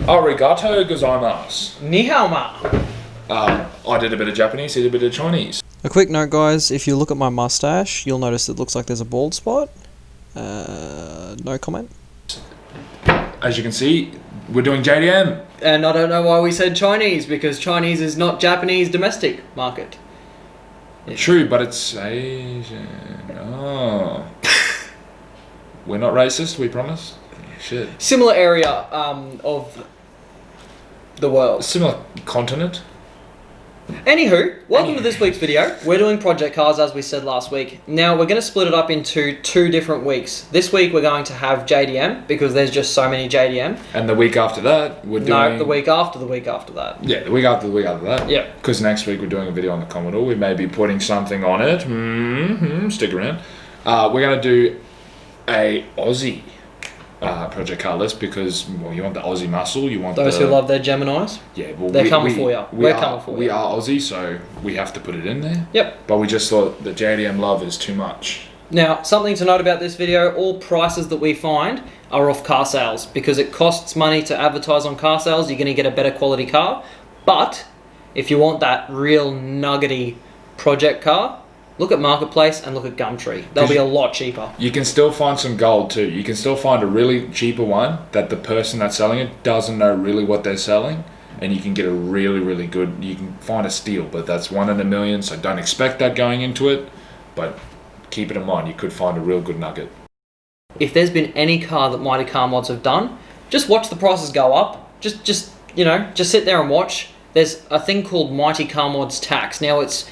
Arigato gozaimasu. Ni hao ma. I did a bit of Japanese, he did a bit of Chinese. A quick note, guys, if you look at my mustache, you'll notice it looks like there's a bald spot. No comment. As you can see, we're doing JDM. And I don't know why we said Chinese, because Chinese is not Japanese domestic market. True, but it's Asian. Oh. We're not racist, we promise. Shit. Similar area of the world. Similar continent. Anywho, welcome to this week's video. We're doing project cars as we said last week. Now we're going to split it up into 2 different weeks. This week we're going to have JDM because there's just so many JDM. And the week after that we're doing... No, the week after that. Yeah, the week after that. Yeah. Because next week we're doing a video on the Commodore. We may be putting something on it. Stick around. We're going to do a Aussie project car list because, well, you want the Aussie muscle, you want those who love their Geminis. Yeah, well, they're coming for you. We're coming for you. We are Aussie, so we have to put it in there. Yep. But we just thought the JDM love is too much. Now, something to note about this video, all prices that we find are off car sales because it costs money to advertise on car sales. You're going to get a better quality car. But if you want that real nuggety project car, look at Marketplace and look at Gumtree. They'll be a lot cheaper. You can still find some gold too. You can still find a really cheaper one that the person that's selling it doesn't know really what they're selling. And you can get a really, really good, you can find a steal, but that's 1 in a million, so don't expect that going into it. But keep it in mind, you could find a real good nugget. If there's been any car that Mighty Car Mods have done, just watch the prices go up. Just sit there and watch. There's a thing called Mighty Car Mods tax. Now it's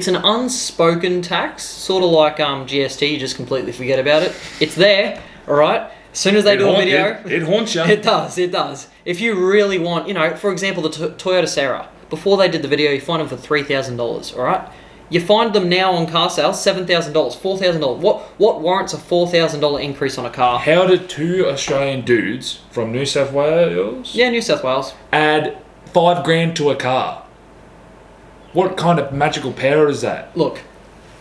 an unspoken tax, sort of like GST. You just completely forget about it. It's there, all right. As soon as they do a video, it haunts you. It does. If you really want, for example, the Toyota Sera. Before they did the video, you find them for $3,000. All right. You find them now on car sales, $7,000, $4,000. What warrants a $4,000 increase on a car? How did 2 Australian dudes from New South Wales? Yeah, New South Wales. Add $5,000 to a car? What kind of magical power is that? Look,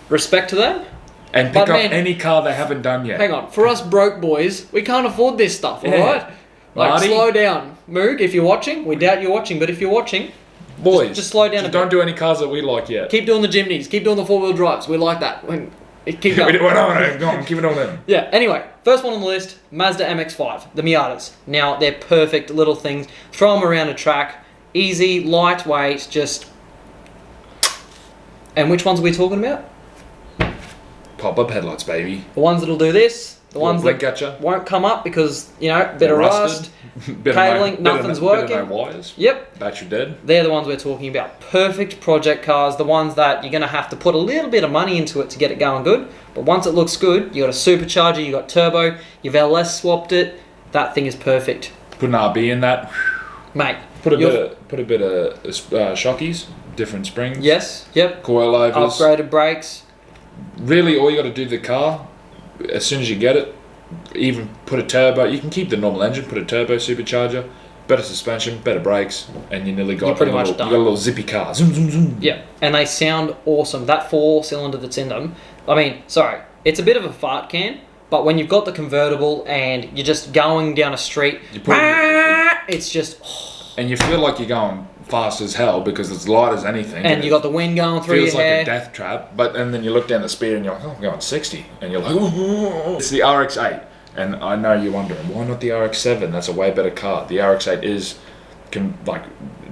respect to them. And pick up any car they haven't done yet. Hang on, for us broke boys, we can't afford this stuff, yeah. alright? Like, Marty, slow down. Moog, if you're watching, we doubt you're watching, but if you're watching, boys, just slow down a bit. Don't do any cars that we like yet. Keep doing the Jimneys, keep doing the 4-wheel drives, we like that. Keep going. Go on, keep it on them. Yeah, anyway, first one on the list, Mazda MX-5, the Miatas. Now, they're perfect little things. Throw them around a track, easy, lightweight, just... And which ones are we talking about? Pop-up headlights, baby. The ones that'll do this. The ones that won't come up because, bit of rust, cabling, nothing's working. Bit of no wires. Yep. Battery dead. They're the ones we're talking about. Perfect project cars. The ones that you're going to have to put a little bit of money into it to get it going good. But once it looks good, you got a supercharger, you got turbo, you've LS swapped it. That thing is perfect. Put an RB in that. Mate. Put a bit of shockies. Different springs. Yes, yep. Coilovers. Upgraded brakes. Really, all you got to do to the car, as soon as you get it, even put a turbo. You can keep the normal engine, put a turbo supercharger, better suspension, better brakes, and you nearly got You're pretty much done. You got a little zippy car. Zoom, zoom, zoom. Yeah, and they sound awesome. That 4-cylinder that's in them. I mean, sorry, it's a bit of a fart can, but when you've got the convertible and you're just going down a street, it's just... And you feel like you're going fast as hell because it's light as anything. And you got the wind going through your hair. Feels like a death trap. And then you look down the speed and you're like, oh, I'm going 60. And you're like, oh. It's the RX-8. And I know you're wondering, why not the RX-7? That's a way better car. The RX-8 is like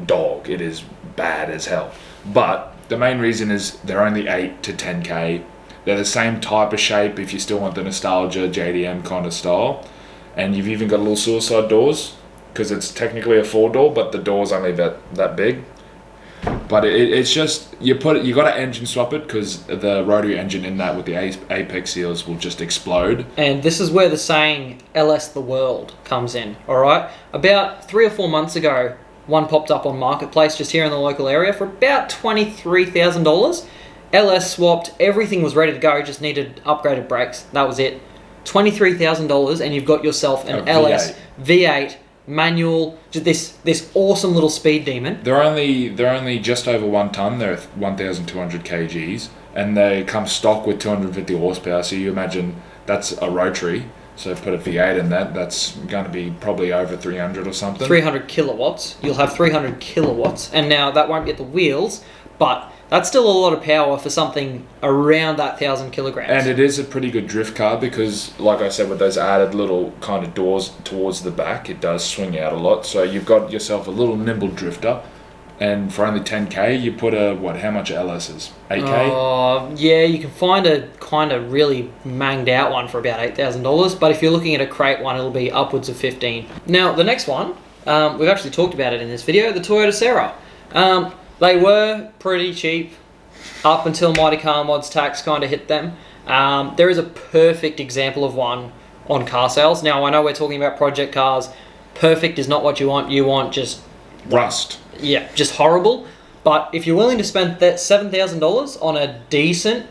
dog. It is bad as hell. But the main reason is they're only 8 to 10K. They're the same type of shape if you still want the nostalgia JDM kind of style. And you've even got little suicide doors. Because it's technically a 4-door, but the door's only that big. But it's just you got to engine swap it because the rotary engine in that with the apex seals will just explode. And this is where the saying "LS the world" comes in. All right, about 3 or 4 months ago, one popped up on Marketplace just here in the local area for about $23,000. LS swapped, everything was ready to go, just needed upgraded brakes. That was it. $23,000, and you've got yourself an LS V8. Manual, just this awesome little speed demon. They're only just over 1 ton. They're 1,200 kgs, and they come stock with 250 horsepower. So you imagine that's a rotary. So put a V8 in that. That's going to be probably over 300 or something. 300 kilowatts. You'll have 300 kilowatts, and now that won't get the wheels, but that's still a lot of power for something around that 1,000 kilograms. And it is a pretty good drift car because, like I said, with those added little kind of doors towards the back, it does swing out a lot. So you've got yourself a little nimble drifter. And for only 10k, you put a, how much LS is? 8k? Yeah, you can find a kind of really manged out one for about $8,000. But if you're looking at a crate one, it'll be upwards of 15. Now, the next one, we've actually talked about it in this video, the Toyota Sera. They were pretty cheap up until Mighty Car Mods tax kind of hit them. There is a perfect example of one on car sales. Now, I know we're talking about project cars. Perfect is not what you want. You want just... rust. Yeah, just horrible. But if you're willing to spend that $7,000 on a decent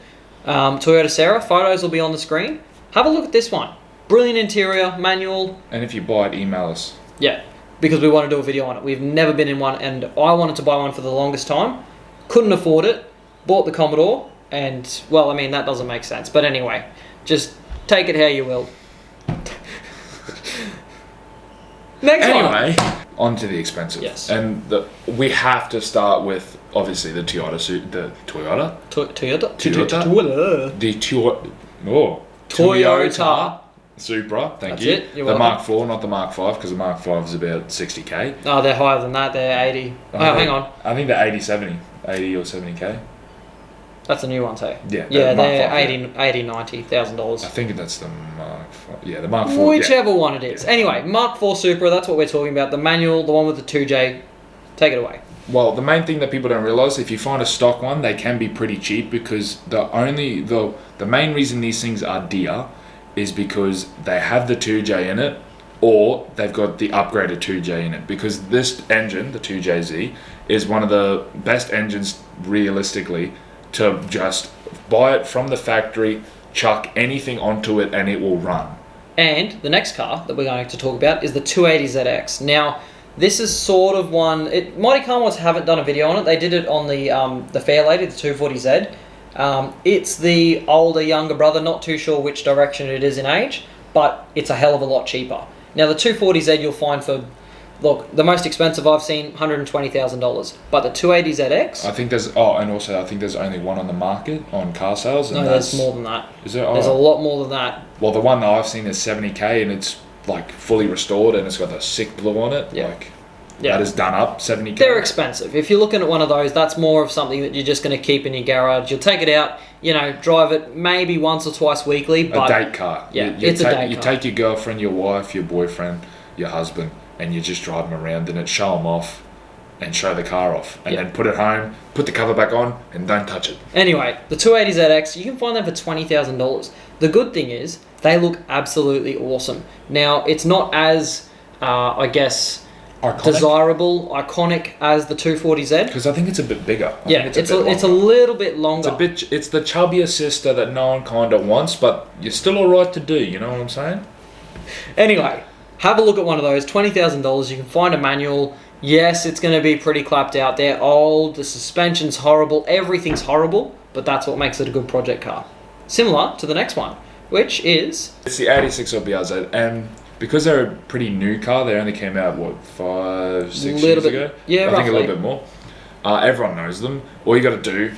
Toyota Sera, photos will be on the screen. Have a look at this one. Brilliant interior, manual. And if you buy it, email us. Yeah, because we want to do a video on it. We've never been in one, and I wanted to buy one for the longest time. Couldn't afford it. Bought the Commodore, and, well, I mean, that doesn't make sense. But anyway, just take it how you will. Next one. Anyway, on to the expensive. Yes. And we have to start with, obviously, the Toyota. Toyota Supra. Thank you. That's it. You're the welcome. Mark 4, not the Mark 5, because the Mark 5 is about 60k. Oh, they're higher than that. They're 80. Oh, hang on. I think they're 80 or 70k. That's a new one, too. Yeah. Yeah, Mark they're 5, $90,000. I think that's the Mark 5. Yeah, the Mark 4. Whichever one it is. Anyway, Mark 4 Supra, that's what we're talking about. The manual, the one with the 2J. Take it away. Well, the main thing that people don't realise, if you find a stock one, they can be pretty cheap because the main reason these things are dear is because they have the 2J in it or they've got the upgraded 2J in it. Because this engine, the 2JZ, is one of the best engines realistically to just buy it from the factory, chuck anything onto it and it will run. And the next car that we're going to talk about is the 280ZX. Now, this is sort of one... Mighty Car Mods haven't done a video on it. They did it on the Fairlady, the 240Z. It's the older, younger brother. Not too sure which direction it is in age, but it's a hell of a lot cheaper. Now, the 240Z you'll find for... Look, the most expensive I've seen, $120,000. But the 280ZX... I think there's... Oh, and also I think there's only one on the market on car sales. And no, there's more than that. Is there? Oh. There's a lot more than that. Well, the one that I've seen is 70k and it's like fully restored and it's got the sick blue on it. Yeah. That is done up, 70k. They're expensive. If you're looking at one of those, that's more of something that you're just going to keep in your garage. You'll take it out, drive it maybe once or twice weekly. But a date car. Yeah, it's a date car. You take your girlfriend, your wife, your boyfriend, your husband, and you just drive them around in it, show them off, and show the car off. And then put it home, put the cover back on, and don't touch it. Anyway, the 280ZX, you can find them for $20,000. The good thing is, they look absolutely awesome. Now, it's not as, desirable, iconic as the 240Z. Because I think it's a bit bigger. It's a little bit longer. It's the chubbier sister that no one kind of wants, but you're still alright to do, you know what I'm saying? Anyway, have a look at one of those, $20,000. You can find a manual. Yes, it's going to be pretty clapped out. They're old, the suspension's horrible, everything's horrible, but that's what makes it a good project car. Similar to the next one, which is... It's the 86 or BRZ, and because they're a pretty new car, they only came out, 5-6 years ago? Yeah, I think a little bit more. Everyone knows them. All you got to do,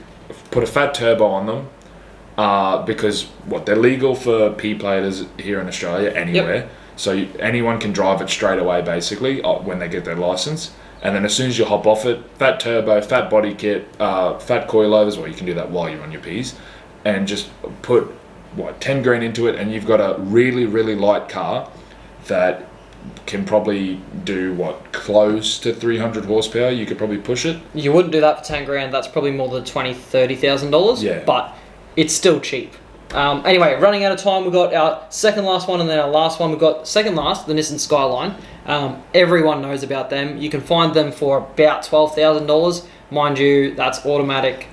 put a fat turbo on them, because, they're legal for P-platers here in Australia, anywhere. Yep. So anyone can drive it straight away, basically, when they get their license. And then as soon as you hop off it, fat turbo, fat body kit, fat coilovers, you can do that while you're on your Ps, and just put, 10 grand into it, and you've got a really, really light car that can probably do, close to 300 horsepower. You could probably push it. You wouldn't do that for 10 grand. That's probably more than $20,000-$30,000. Yeah. But it's still cheap. Anyway, running out of time, we've got our second last one and then our last one. We've got second last, the Nissan Skyline. Everyone knows about them. You can find them for about $12,000. Mind you, that's automatic,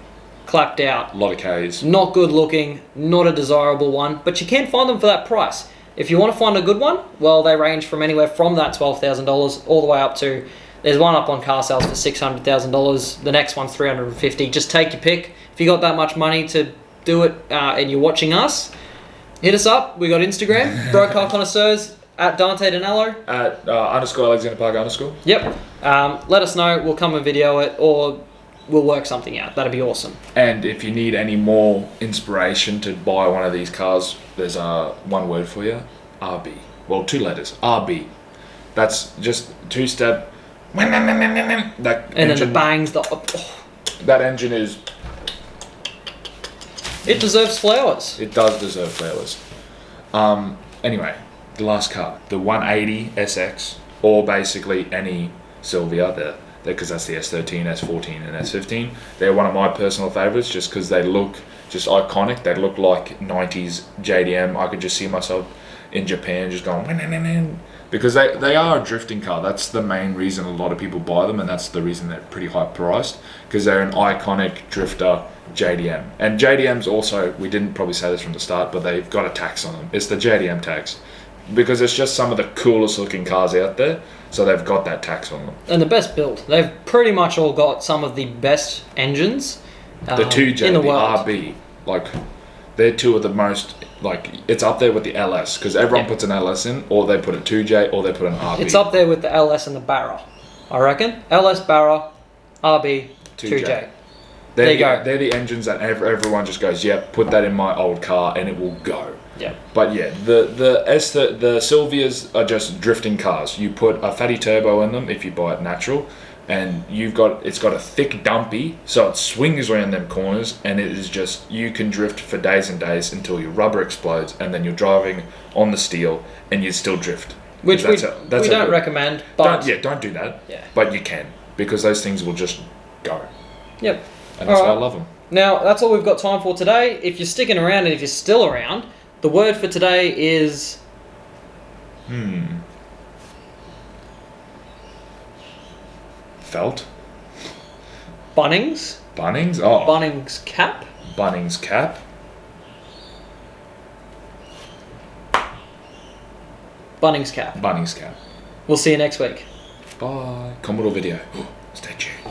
clapped out. A lot of Ks. Not good looking, not a desirable one, but you can find them for that price. If you want to find a good one, they range from anywhere from that $12,000 all the way up to, there's one up on car sales for $600,000. The next one's $350,000. Just take your pick. If you got that much money to do it and you're watching us, Hit us up. We got Instagram, Bro Car Connoisseurs, at Dante Danello. At _ Alexander Park _ Yep. Let us know. We'll come and video it, or we'll work something out. That'd be awesome. And if you need any more inspiration to buy one of these cars, there's one word for you: RB. Well, 2 letters: RB. That's just 2-step. That and engine, then the bangs. That engine is. It deserves flowers. It does deserve flowers. Anyway, the last car, the 180 SX, or basically any Silvia, because that's the S13, S14, and S15. They're one of my personal favorites, just because they look just iconic. They look like 90s JDM. I could just see myself in Japan just going, because they are a drifting car. That's the main reason a lot of people buy them, and that's the reason they're pretty high priced, because they're an iconic drifter JDM. And JDMs also, we didn't probably say this from the start, but they've got a tax on them. It's the JDM tax, because it's just some of the coolest looking cars out there, so they've got that tax on them. And the best build. They've pretty much all got some of the best engines The 2J, in the the world. RB, like, they're 2 of the most, like, it's up there with the LS, because everyone puts an LS in, or they put a 2J, or they put an RB. It's up there with the LS and the Barra, I reckon. LS, Barra, RB, 2J. There you go. They're the engines that everyone just goes, yep, put that in my old car and it will go. Yeah. But yeah, the Silvias are just drifting cars. You put a fatty turbo in them if you buy it natural, and it's got a thick dumpy, so it swings around them corners, and it is just, you can drift for days and days until your rubber explodes, and then you're driving on the steel and you still drift. Which we don't recommend. But don't do that. Yeah. But you can, because those things will just go. Yep. And that's why I love them. Now, that's all we've got time for today. If you're sticking around, and if you're still around, the word for today is... Felt? Bunnings. Bunnings? Oh. Bunnings cap. Bunnings cap. Bunnings cap. Bunnings cap. We'll see you next week. Bye. Commodore video. Stay tuned.